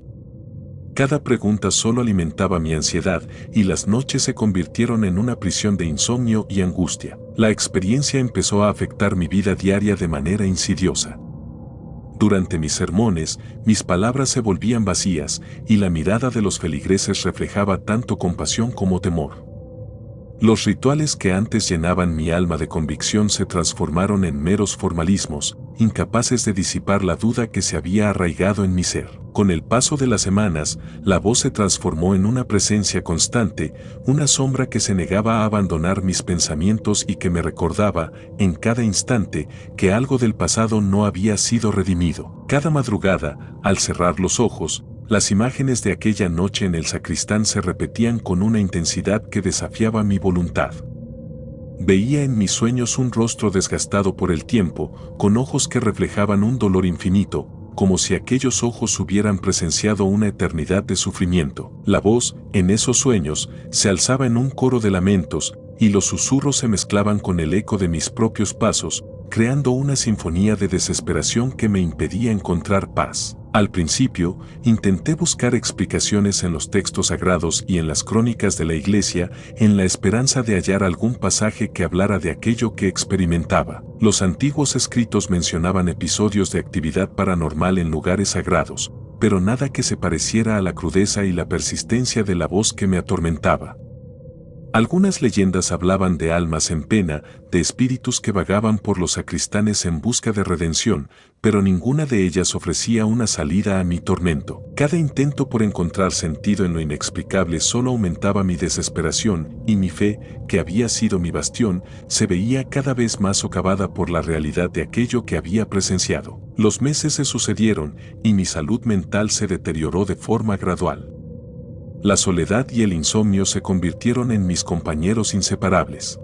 Cada pregunta solo alimentaba mi ansiedad y las noches se convirtieron en una prisión de insomnio y angustia. La experiencia empezó a afectar mi vida diaria de manera insidiosa. Durante mis sermones, mis palabras se volvían vacías y la mirada de los feligreses reflejaba tanto compasión como temor. Los rituales que antes llenaban mi alma de convicción se transformaron en meros formalismos, incapaces de disipar la duda que se había arraigado en mi ser. Con el paso de las semanas, la voz se transformó en una presencia constante, una sombra que se negaba a abandonar mis pensamientos y que me recordaba, en cada instante, que algo del pasado no había sido redimido. Cada madrugada, al cerrar los ojos, las imágenes de aquella noche en el sacristán se repetían con una intensidad que desafiaba mi voluntad. Veía en mis sueños un rostro desgastado por el tiempo, con ojos que reflejaban un dolor infinito, como si aquellos ojos hubieran presenciado una eternidad de sufrimiento. La voz, en esos sueños, se alzaba en un coro de lamentos, y los susurros se mezclaban con el eco de mis propios pasos, creando una sinfonía de desesperación que me impedía encontrar paz. Al principio, intenté buscar explicaciones en los textos sagrados y en las crónicas de la iglesia, en la esperanza de hallar algún pasaje que hablara de aquello que experimentaba. Los antiguos escritos mencionaban episodios de actividad paranormal en lugares sagrados, pero nada que se pareciera a la crudeza y la persistencia de la voz que me atormentaba. Algunas leyendas hablaban de almas en pena, de espíritus que vagaban por los sacristanes en busca de redención, pero ninguna de ellas ofrecía una salida a mi tormento. Cada intento por encontrar sentido en lo inexplicable solo aumentaba mi desesperación, y mi fe, que había sido mi bastión, se veía cada vez más socavada por la realidad de aquello que había presenciado. Los meses se sucedieron, y mi salud mental se deterioró de forma gradual. La soledad y el insomnio se convirtieron en mis compañeros inseparables.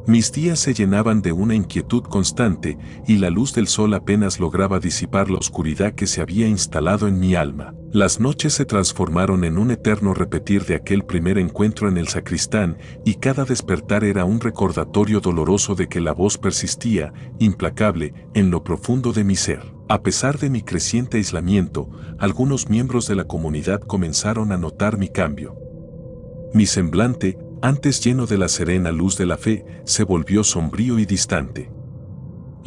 Mis días se llenaban de una inquietud constante y la luz del sol apenas lograba disipar la oscuridad que se había instalado en mi alma. Las noches se transformaron en un eterno repetir de aquel primer encuentro en el sacristán y cada despertar era un recordatorio doloroso de que la voz persistía, implacable, en lo profundo de mi ser. A pesar de mi creciente aislamiento, algunos miembros de la comunidad comenzaron a notar mi cambio. Mi semblante, antes lleno de la serena luz de la fe, se volvió sombrío y distante.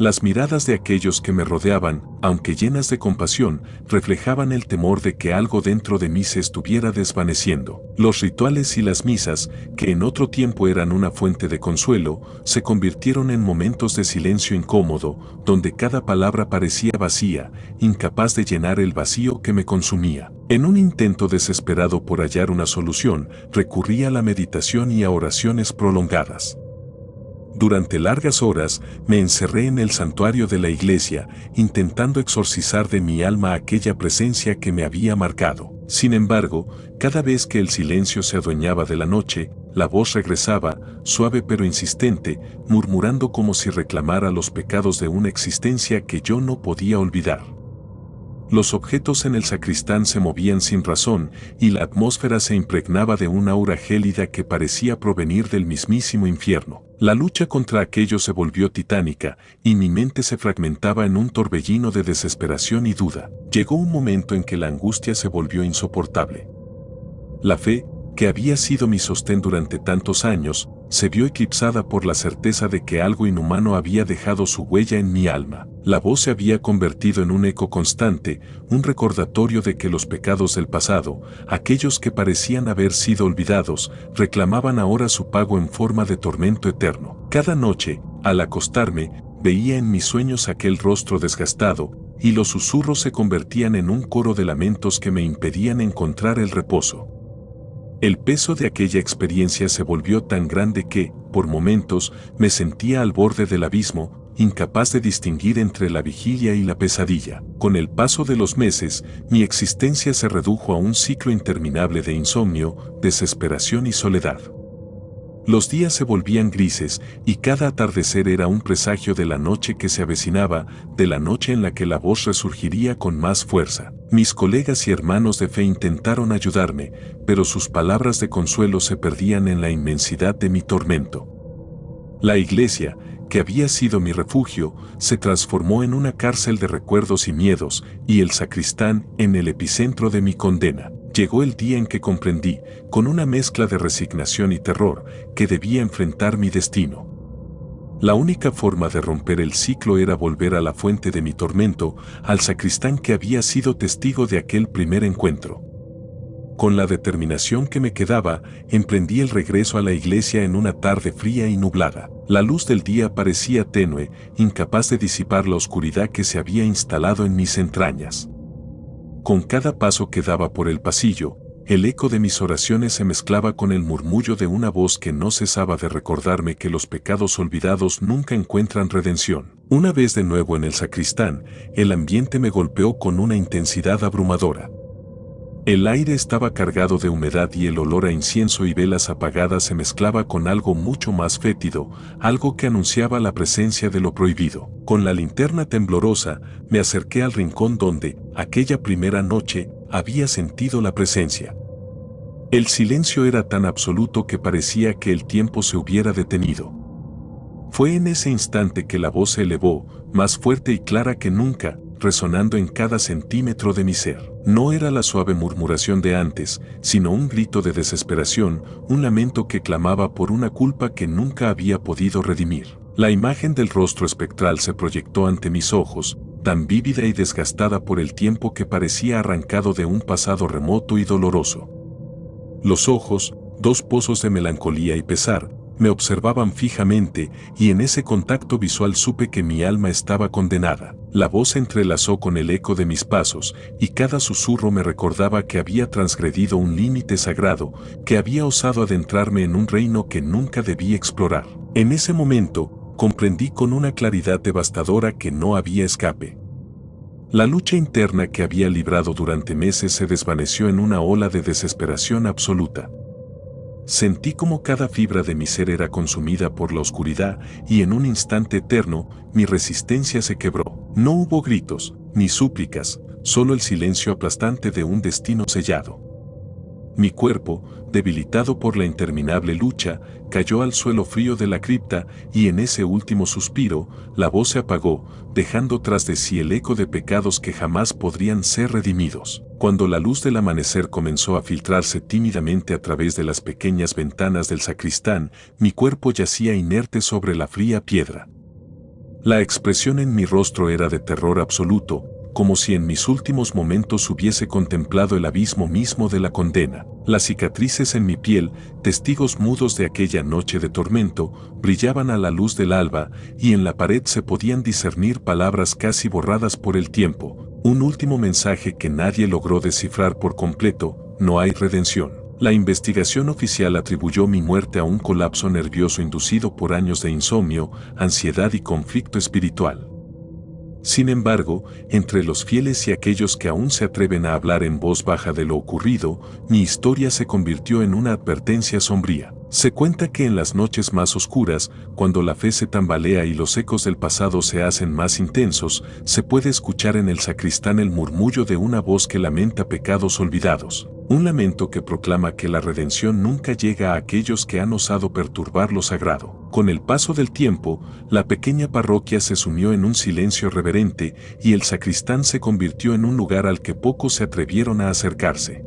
Las miradas de aquellos que me rodeaban, aunque llenas de compasión, reflejaban el temor de que algo dentro de mí se estuviera desvaneciendo. Los rituales y las misas, que en otro tiempo eran una fuente de consuelo, se convirtieron en momentos de silencio incómodo, donde cada palabra parecía vacía, incapaz de llenar el vacío que me consumía. En un intento desesperado por hallar una solución, recurrí a la meditación y a oraciones prolongadas. Durante largas horas me encerré en el santuario de la iglesia, intentando exorcizar de mi alma aquella presencia que me había marcado. Sin embargo, cada vez que el silencio se adueñaba de la noche, la voz regresaba, suave pero insistente, murmurando como si reclamara los pecados de una existencia que yo no podía olvidar. Los objetos en el sacristán se movían sin razón y la atmósfera se impregnaba de una aura gélida que parecía provenir del mismísimo infierno. La lucha contra aquello se volvió titánica y mi mente se fragmentaba en un torbellino de desesperación y duda. Llegó un momento en que la angustia se volvió insoportable. La fe, que había sido mi sostén durante tantos años, se vio eclipsada por la certeza de que algo inhumano había dejado su huella en mi alma. La voz se había convertido en un eco constante, un recordatorio de que los pecados del pasado, aquellos que parecían haber sido olvidados, reclamaban ahora su pago en forma de tormento eterno. Cada noche, al acostarme, veía en mis sueños aquel rostro desgastado, y los susurros se convertían en un coro de lamentos que me impedían encontrar el reposo. El peso de aquella experiencia se volvió tan grande que, por momentos, me sentía al borde del abismo, incapaz de distinguir entre la vigilia y la pesadilla. Con el paso de los meses, mi existencia se redujo a un ciclo interminable de insomnio, desesperación y soledad. Los días se volvían grises y cada atardecer era un presagio de la noche que se avecinaba, de la noche en la que la voz resurgiría con más fuerza. Mis colegas y hermanos de fe intentaron ayudarme, pero sus palabras de consuelo se perdían en la inmensidad de mi tormento. La iglesia, que había sido mi refugio, se transformó en una cárcel de recuerdos y miedos, y el sacristán en el epicentro de mi condena. Llegó el día en que comprendí, con una mezcla de resignación y terror, que debía enfrentar mi destino. La única forma de romper el ciclo era volver a la fuente de mi tormento, al sacristán que había sido testigo de aquel primer encuentro. Con la determinación que me quedaba, emprendí el regreso a la iglesia en una tarde fría y nublada. La luz del día parecía tenue, incapaz de disipar la oscuridad que se había instalado en mis entrañas. Con cada paso que daba por el pasillo, el eco de mis oraciones se mezclaba con el murmullo de una voz que no cesaba de recordarme que los pecados olvidados nunca encuentran redención. Una vez de nuevo en el sacristán, el ambiente me golpeó con una intensidad abrumadora. El aire estaba cargado de humedad y el olor a incienso y velas apagadas se mezclaba con algo mucho más fétido, algo que anunciaba la presencia de lo prohibido. Con la linterna temblorosa, me acerqué al rincón donde, aquella primera noche, había sentido la presencia. El silencio era tan absoluto que parecía que el tiempo se hubiera detenido. Fue en ese instante que la voz se elevó, más fuerte y clara que nunca, resonando en cada centímetro de mi ser. No era la suave murmuración de antes, sino un grito de desesperación, un lamento que clamaba por una culpa que nunca había podido redimir. La imagen del rostro espectral se proyectó ante mis ojos, tan vívida y desgastada por el tiempo que parecía arrancado de un pasado remoto y doloroso. Los ojos, dos pozos de melancolía y pesar, me observaban fijamente, y en ese contacto visual supe que mi alma estaba condenada. La voz se entrelazó con el eco de mis pasos, y cada susurro me recordaba que había transgredido un límite sagrado, que había osado adentrarme en un reino que nunca debí explorar. En ese momento, comprendí con una claridad devastadora que no había escape. La lucha interna que había librado durante meses se desvaneció en una ola de desesperación absoluta. Sentí como cada fibra de mi ser era consumida por la oscuridad y en un instante eterno mi resistencia se quebró. No hubo gritos, ni súplicas, solo el silencio aplastante de un destino sellado. Mi cuerpo, debilitado por la interminable lucha, cayó al suelo frío de la cripta y en ese último suspiro, la voz se apagó, dejando tras de sí el eco de pecados que jamás podrían ser redimidos. Cuando la luz del amanecer comenzó a filtrarse tímidamente a través de las pequeñas ventanas del sacristán, mi cuerpo yacía inerte sobre la fría piedra. La expresión en mi rostro era de terror absoluto, como si en mis últimos momentos hubiese contemplado el abismo mismo de la condena. Las cicatrices en mi piel, testigos mudos de aquella noche de tormento, brillaban a la luz del alba, y en la pared se podían discernir palabras casi borradas por el tiempo, un último mensaje que nadie logró descifrar por completo: no hay redención. La investigación oficial atribuyó mi muerte a un colapso nervioso inducido por años de insomnio, ansiedad y conflicto espiritual. Sin embargo, entre los fieles y aquellos que aún se atreven a hablar en voz baja de lo ocurrido, mi historia se convirtió en una advertencia sombría. Se cuenta que en las noches más oscuras, cuando la fe se tambalea y los ecos del pasado se hacen más intensos, se puede escuchar en el sacristán el murmullo de una voz que lamenta pecados olvidados. Un lamento que proclama que la redención nunca llega a aquellos que han osado perturbar lo sagrado. Con el paso del tiempo, la pequeña parroquia se sumió en un silencio reverente y el sacristán se convirtió en un lugar al que pocos se atrevieron a acercarse.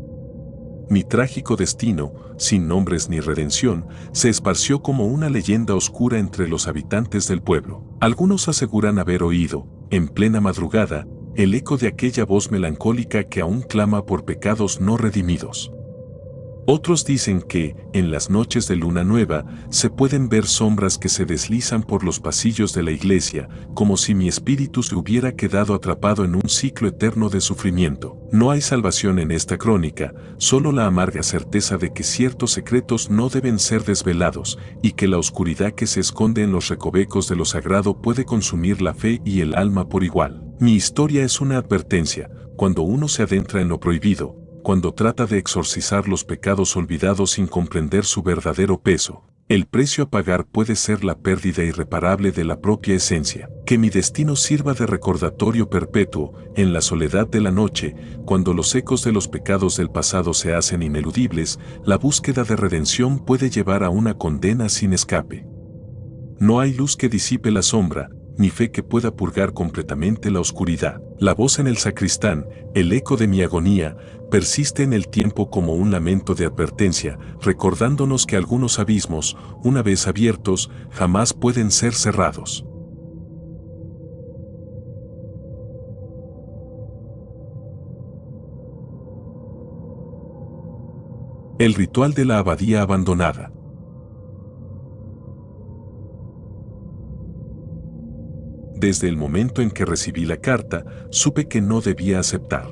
Mi trágico destino, sin nombres ni redención, se esparció como una leyenda oscura entre los habitantes del pueblo. Algunos aseguran haber oído, en plena madrugada, el eco de aquella voz melancólica que aún clama por pecados no redimidos. Otros dicen que, en las noches de luna nueva, se pueden ver sombras que se deslizan por los pasillos de la iglesia, como si mi espíritu se hubiera quedado atrapado en un ciclo eterno de sufrimiento. No hay salvación en esta crónica, solo la amarga certeza de que ciertos secretos no deben ser desvelados, y que la oscuridad que se esconde en los recovecos de lo sagrado puede consumir la fe y el alma por igual. Mi historia es una advertencia: cuando uno se adentra en lo prohibido, cuando trata de exorcizar los pecados olvidados sin comprender su verdadero peso, el precio a pagar puede ser la pérdida irreparable de la propia esencia. Que mi destino sirva de recordatorio perpetuo, en la soledad de la noche, cuando los ecos de los pecados del pasado se hacen ineludibles, la búsqueda de redención puede llevar a una condena sin escape. No hay luz que disipe la sombra, ni fe que pueda purgar completamente la oscuridad. La voz en el sacristán, el eco de mi agonía, persiste en el tiempo como un lamento de advertencia, recordándonos que algunos abismos, una vez abiertos, jamás pueden ser cerrados. El ritual de la abadía abandonada. Desde el momento en que recibí la carta, supe que no debía aceptar.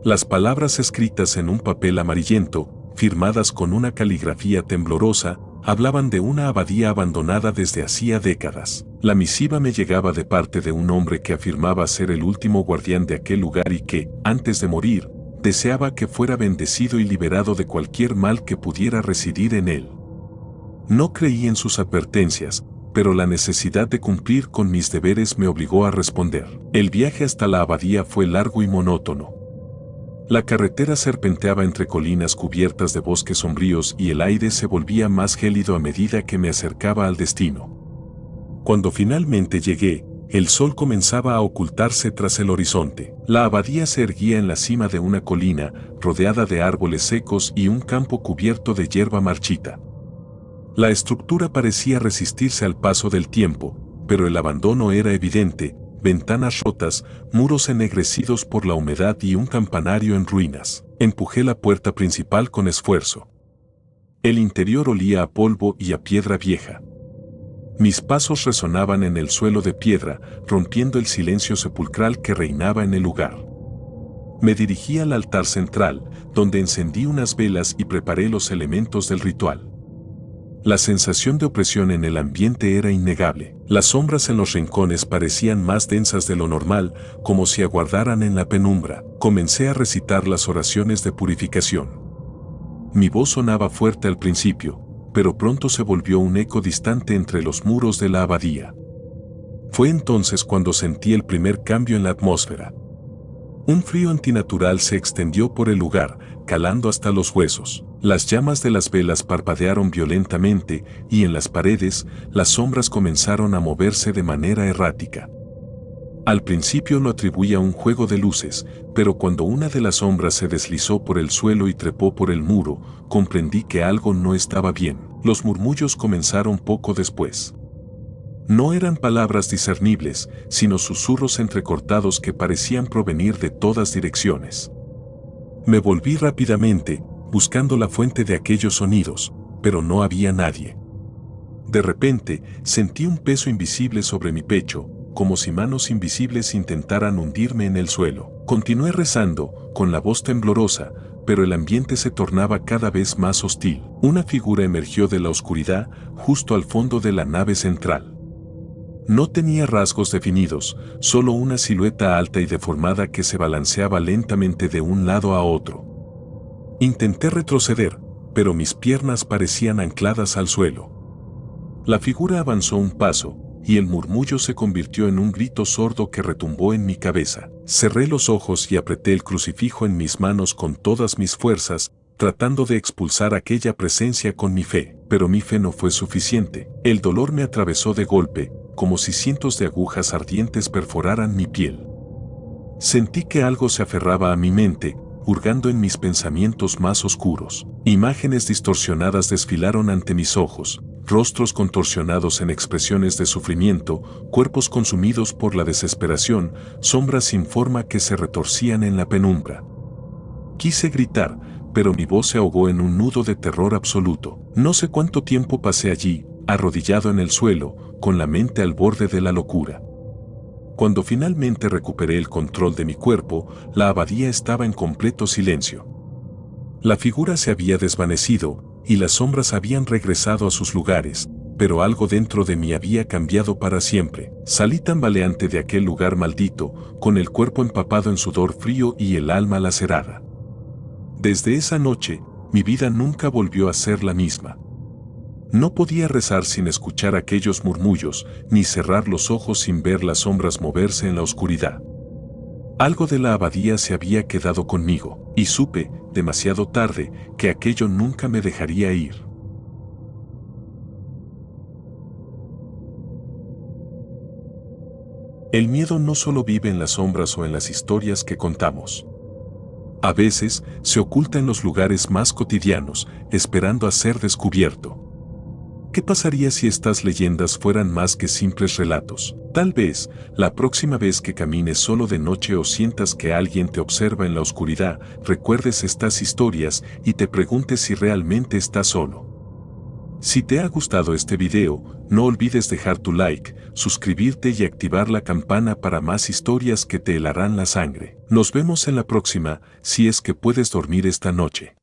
Las palabras escritas en un papel amarillento, firmadas con una caligrafía temblorosa, hablaban de una abadía abandonada desde hacía décadas. La misiva me llegaba de parte de un hombre que afirmaba ser el último guardián de aquel lugar y que, antes de morir, deseaba que fuera bendecido y liberado de cualquier mal que pudiera residir en él. No creí en sus advertencias, pero la necesidad de cumplir con mis deberes me obligó a responder. El viaje hasta la abadía fue largo y monótono. La carretera serpenteaba entre colinas cubiertas de bosques sombríos y el aire se volvía más gélido a medida que me acercaba al destino. Cuando finalmente llegué, El sol comenzaba a ocultarse tras el horizonte. La abadía se erguía en la cima de una colina, rodeada de árboles secos y un campo cubierto de hierba marchita. La estructura parecía resistirse al paso del tiempo, pero el abandono era evidente: ventanas rotas, muros ennegrecidos por la humedad y un campanario en ruinas. Empujé la puerta principal con esfuerzo. El interior olía a polvo y a piedra vieja. Mis pasos resonaban en el suelo de piedra, rompiendo el silencio sepulcral que reinaba en el lugar. Me dirigí al altar central, donde encendí unas velas y preparé los elementos del ritual. La sensación de opresión en el ambiente era innegable. Las sombras en los rincones parecían más densas de lo normal, como si aguardaran en la penumbra. Comencé a recitar las oraciones de purificación. Mi voz sonaba fuerte al principio, pero pronto se volvió un eco distante entre los muros de la abadía. Fue entonces cuando sentí el primer cambio en la atmósfera. Un frío antinatural se extendió por el lugar, calando hasta los huesos. Las llamas de las velas parpadearon violentamente y en las paredes, las sombras comenzaron a moverse de manera errática. Al principio lo atribuí a un juego de luces, pero cuando una de las sombras se deslizó por el suelo y trepó por el muro, comprendí que algo no estaba bien. Los murmullos comenzaron poco después. No eran palabras discernibles, sino susurros entrecortados que parecían provenir de todas direcciones. Me volví rápidamente, buscando la fuente de aquellos sonidos, pero no había nadie. De repente, sentí un peso invisible sobre mi pecho, como si manos invisibles intentaran hundirme en el suelo. Continué rezando, con la voz temblorosa, pero el ambiente se tornaba cada vez más hostil. Una figura emergió de la oscuridad, justo al fondo de la nave central. No tenía rasgos definidos, solo una silueta alta y deformada que se balanceaba lentamente de un lado a otro. Intenté retroceder, pero mis piernas parecían ancladas al suelo. La figura avanzó un paso, y el murmullo se convirtió en un grito sordo que retumbó en mi cabeza. Cerré los ojos y apreté el crucifijo en mis manos con todas mis fuerzas, tratando de expulsar aquella presencia con mi fe. Pero mi fe no fue suficiente. El dolor me atravesó de golpe, como si cientos de agujas ardientes perforaran mi piel. Sentí que algo se aferraba a mi mente, hurgando en mis pensamientos más oscuros. Imágenes distorsionadas desfilaron ante mis ojos, rostros contorsionados en expresiones de sufrimiento, cuerpos consumidos por la desesperación, sombras sin forma que se retorcían en la penumbra. Quise gritar, pero mi voz se ahogó en un nudo de terror absoluto. No sé cuánto tiempo pasé allí, arrodillado en el suelo, con la mente al borde de la locura. Cuando finalmente recuperé el control de mi cuerpo, la abadía estaba en completo silencio. La figura se había desvanecido, y las sombras habían regresado a sus lugares, pero algo dentro de mí había cambiado para siempre. Salí tambaleante de aquel lugar maldito, con el cuerpo empapado en sudor frío y el alma lacerada. Desde esa noche, mi vida nunca volvió a ser la misma. No podía rezar sin escuchar aquellos murmullos, ni cerrar los ojos sin ver las sombras moverse en la oscuridad. Algo de la abadía se había quedado conmigo, y supe, demasiado tarde, que aquello nunca me dejaría ir. El miedo no solo vive en las sombras o en las historias que contamos. A veces, se oculta en los lugares más cotidianos, esperando a ser descubierto. ¿Qué pasaría si estas leyendas fueran más que simples relatos? Tal vez, la próxima vez que camines solo de noche o sientas que alguien te observa en la oscuridad, recuerdes estas historias y te preguntes si realmente estás solo. Si te ha gustado este video, no olvides dejar tu like, suscribirte y activar la campana para más historias que te helarán la sangre. Nos vemos en la próxima, si es que puedes dormir esta noche.